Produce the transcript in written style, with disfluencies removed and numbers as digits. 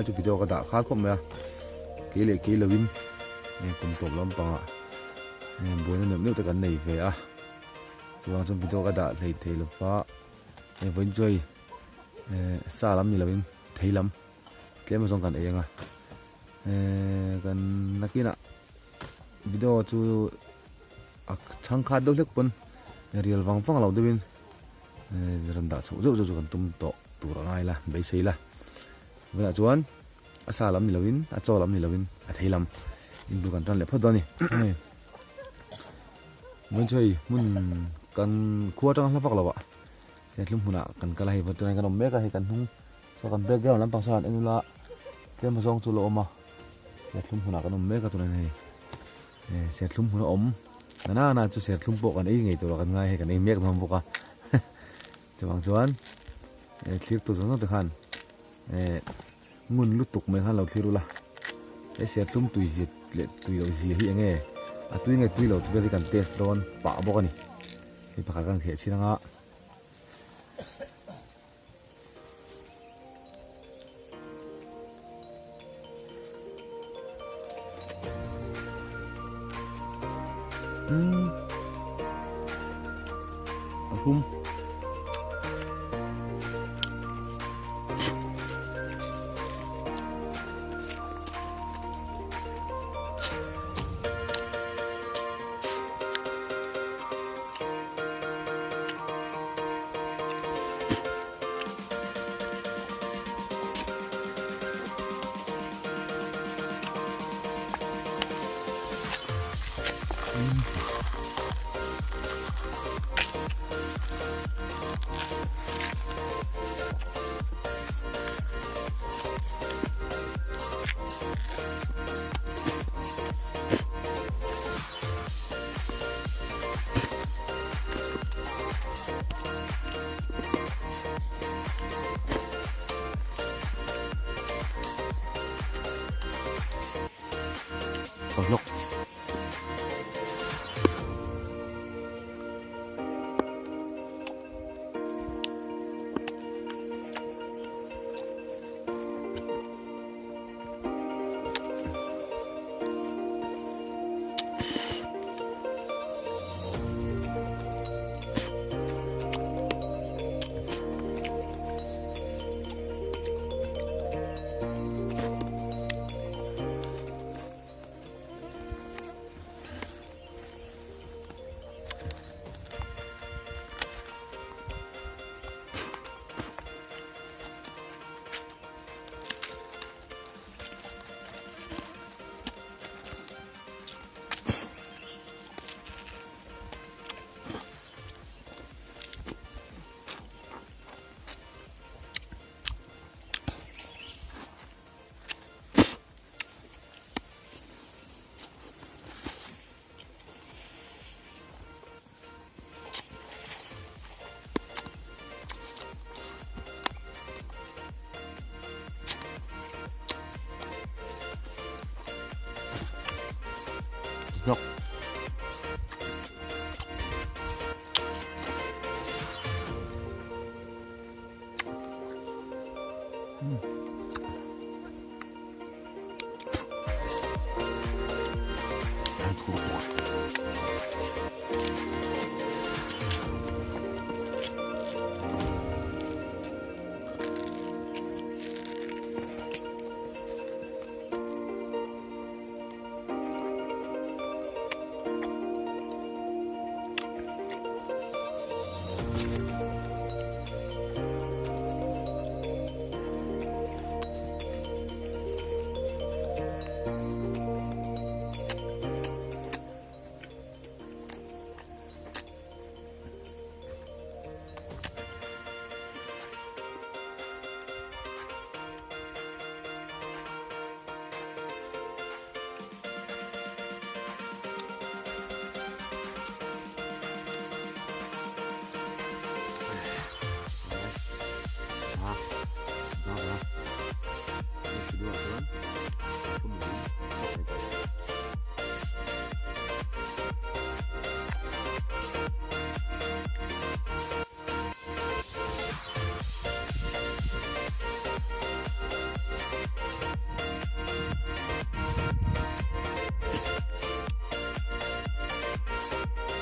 ngay chụp video cái đã khá không mẹ kỹ lệ kỹ là win cùng tổ lắm bằng ạ buổi nó nếu tất cả này về à chúng trong video cái đã thấy là phá vẫn chơi xa lắm như là win thấy lắm cái mà trong cần ấy à cần là kia nè video chú thằng khát đâu lek pun real vang vang lau devin ram da chu zo zo kan tum to tur ngai la be sei la vela chuan asa lam ni lovin a chaw lam ni lovin a theilam in du kan tan le phodani mun choi mun kan khuwa tang hlawak lawa se hlum huna kan kala hi vatun kan omme ka hi kan hung so kan background lam pang san emula kem zong chu lo ma se hlum huna kan omme ka tunan hi se hlum huna om na chu se hlum pok kan ei ngei to kan ngai he kan ei mek nam boka chuang chuan clip tu zong ta khan ngun lu tuk me khan lo thirula se hlum tui zit le tui lo zi hi enge a tui ngai tui lo tu ve kan test don pa bokani hi pakha kan khe chiranga hum